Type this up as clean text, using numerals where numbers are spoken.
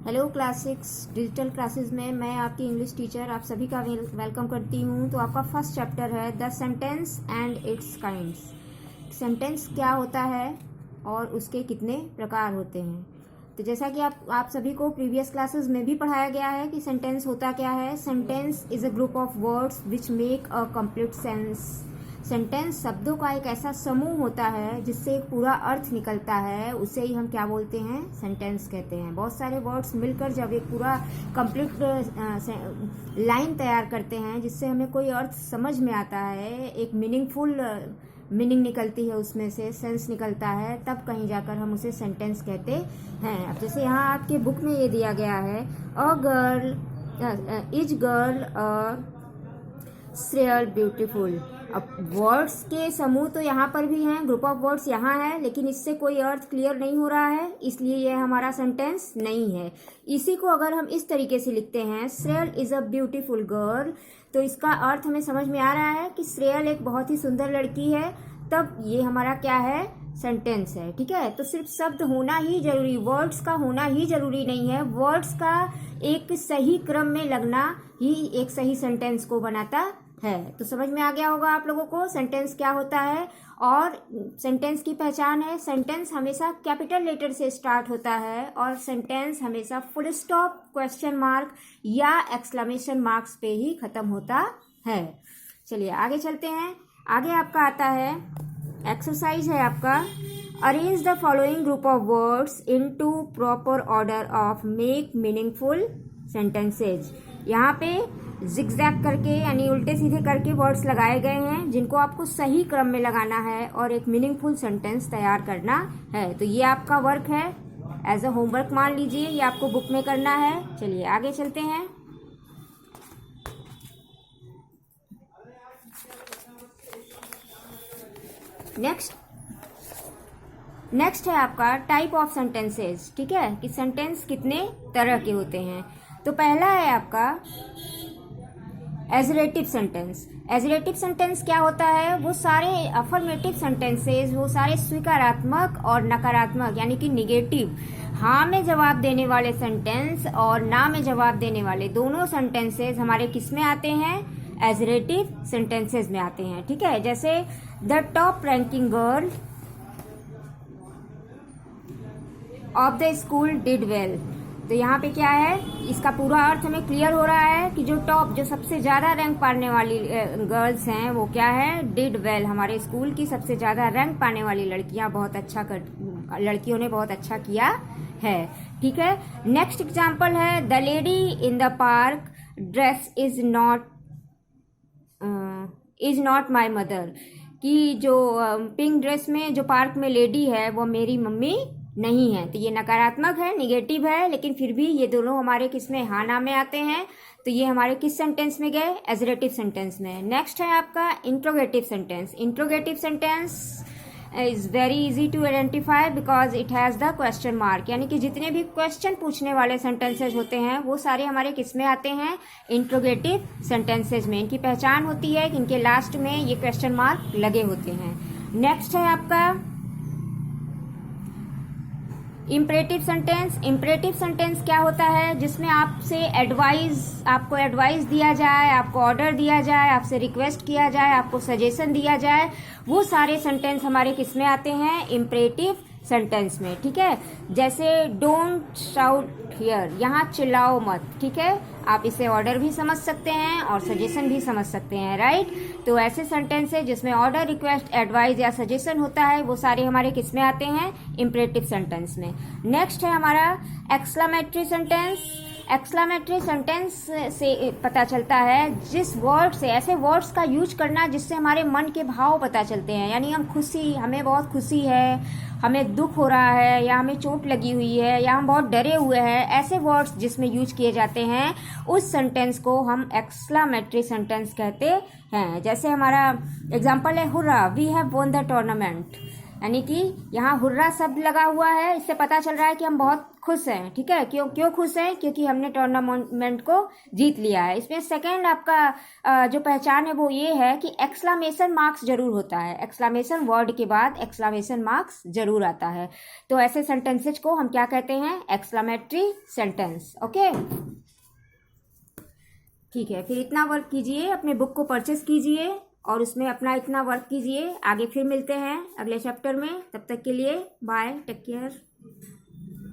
Hello class 6 digital classes में मैं आपकी इंग्लिश टीचर आप सभी का वेलकम करती हूँ। तो आपका फर्स्ट चैप्टर है the sentence and it's kinds. Sentence क्या होता है और उसके कितने प्रकार होते हैं। तो जैसा कि आप सभी को प्रीवियस क्लासेस में भी पढ़ाया गया है कि सेंटेंस होता क्या है। Sentence is a group of words which make a complete sense. Sentence शब्दों का एक ऐसा समूह होता है जिससे एक पूरा अर्थ निकलता है, उसे ही हम क्या बोलते हैं, सेंटेंस कहते हैं। बहुत सारे वर्ड्स मिलकर जब एक पूरा कंप्लीट लाइन तैयार करते हैं जिससे हमें कोई अर्थ समझ में आता है, एक मीनिंगफुल मीनिंग निकलती है, उसमें से सेंस निकलता है, तब कहीं जाकर हम उसे सेंटेंस कहते हैं। अब जैसे यहाँ आपके बुक में ये दिया गया है, a girl is girl really beautiful. अब वर्ड्स के समूह तो यहाँ पर भी हैं, ग्रुप ऑफ वर्ड्स यहाँ है, लेकिन इससे कोई अर्थ क्लियर नहीं हो रहा है, इसलिए यह हमारा सेंटेंस नहीं है। इसी को अगर हम इस तरीके से लिखते हैं, श्रेयल इज अ ब्यूटीफुल गर्ल, तो इसका अर्थ हमें समझ में आ रहा है कि श्रेयल एक बहुत ही सुंदर लड़की है, तब ये हमारा क्या है, सेंटेंस है। ठीक है, तो सिर्फ शब्द होना ही जरूरी, वर्ड्स का होना ही जरूरी नहीं है, वर्ड्स का एक सही क्रम में लगना ही एक सही सेंटेंस को बनाता है। तो समझ में आ गया होगा आप लोगों को सेंटेंस क्या होता है और सेंटेंस की पहचान है। सेंटेंस हमेशा कैपिटल लेटर से स्टार्ट होता है और सेंटेंस हमेशा फुल स्टॉप, क्वेश्चन मार्क या एक्सक्लेमेशन मार्क्स पे ही खत्म होता है। चलिए आगे चलते हैं। आगे आपका आता है, एक्सरसाइज है आपका, arrange the following group of words into proper order of make meaningful sentences. यहाँ पे जिगजैग करके यानी उल्टे सीधे करके वर्ड्स लगाए गए हैं जिनको आपको सही क्रम में लगाना है और एक मीनिंगफुल सेंटेंस तैयार करना है। तो ये आपका वर्क है, एज अ होमवर्क मान लीजिए, ये आपको बुक में करना है। चलिए आगे चलते हैं। नेक्स्ट है आपका टाइप ऑफ सेंटेंसेस। ठीक है, कि सेंटेंस कितने तरह के होते हैं। तो पहला है आपका एजरेटिव सेंटेंस। एजरेटिव सेंटेंस क्या होता है, वो सारे अफर्मेटिव सेंटेंसेस, वो सारे स्वीकारात्मक और नकारात्मक यानी कि निगेटिव, हाँ में जवाब देने वाले सेंटेंस और ना में जवाब देने वाले दोनों सेंटेंसेस हमारे किस में आते हैं, एजरेटिव सेंटेंसेस में आते हैं। ठीक है, जैसे the top ranking girl of the school did well. तो यहाँ पे क्या है, इसका पूरा अर्थ हमें क्लियर हो रहा है कि जो टॉप, जो सबसे ज्यादा रैंक पाने वाली गर्ल्स हैं वो क्या है, डिड वेल। हमारे स्कूल की सबसे ज्यादा रैंक पाने वाली लड़कियों ने बहुत अच्छा किया है। ठीक है, नेक्स्ट एग्जाम्पल है, the lady in the park dress is not my mother. कि जो पिंक ड्रेस में जो पार्क में लेडी है वो मेरी मम्मी नहीं है। तो ये नकारात्मक है, निगेटिव है, लेकिन फिर भी ये दोनों हमारे किस में, हाँ ना में आते हैं। तो ये हमारे किस सेंटेंस में गए, एजरेटिव सेंटेंस में। नेक्स्ट है आपका interrogative sentence. Interrogative sentence is very easy to identify because it has the question mark, यानी कि जितने भी क्वेश्चन पूछने वाले सेंटेंसेज होते हैं वो सारे हमारे किस में आते हैं, इंट्रोगेटिव सेंटेंसेज में। इनकी पहचान होती है कि इनके लास्ट में ये क्वेश्चन मार्क लगे होते हैं। नेक्स्ट है आपका इम्परेटिव सेंटेंस। इम्परेटिव सेंटेंस क्या होता है, जिसमें आपको एडवाइस दिया जाए, आपको ऑर्डर दिया जाए, आपसे रिक्वेस्ट किया जाए, आपको सजेशन दिया जाए, वो सारे सेंटेंस हमारे किस में आते हैं, इम्परेटिव सेंटेंस में। ठीक है, जैसे डोंट शाउट हियर, यहाँ चिल्लाओ मत। ठीक है, आप इसे ऑर्डर भी समझ सकते हैं और सजेशन भी समझ सकते हैं, राइट। तो ऐसे सेंटेंस है जिसमें ऑर्डर, रिक्वेस्ट, एडवाइस या सजेशन होता है, वो सारे हमारे किस में आते हैं, इम्परेटिव सेंटेंस में। नेक्स्ट है हमारा एक्सक्लेमेटरी सेंटेंस। एक्सक्लेमेटरी सेंटेंस से पता चलता है जिस वर्ड से, ऐसे वर्ड्स का यूज करना जिससे हमारे मन के भाव पता चलते हैं, यानी हमें बहुत खुशी है, हमें दुख हो रहा है, या हमें चोट लगी हुई है, या हम बहुत डरे हुए हैं, ऐसे वर्ड्स जिसमें यूज किए जाते हैं उस सेंटेंस को हम एक्सक्लेमेटरी सेंटेंस कहते हैं। जैसे हमारा एग्जांपल है, hurrah we have won the tournament, यानी कि यहाँ हुर्रा शब्द लगा हुआ है, इससे पता चल रहा है कि हम बहुत खुश हैं, ठीक है। क्यों क्यों खुश हैं? क्योंकि हमने टूर्नामेंट को जीत लिया है। इसमें सेकंड आपका जो पहचान है वो ये है कि एक्सक्लेमेशन मार्क्स जरूर होता है, एक्सक्लेमेशन वर्ड के बाद एक्सक्लेमेशन मार्क्स जरूर आता है। तो ऐसे सेंटेंसेज को हम क्या कहते हैं? Exclamatory sentence. ओके, ठीक है। फिर इतना वर्क कीजिए, अपने बुक को परचेस कीजिए और उसमें अपना इतना वर्क कीजिए। आगे फिर मिलते हैं अगले चैप्टर में। तब तक के लिए बाय, टेक केयर।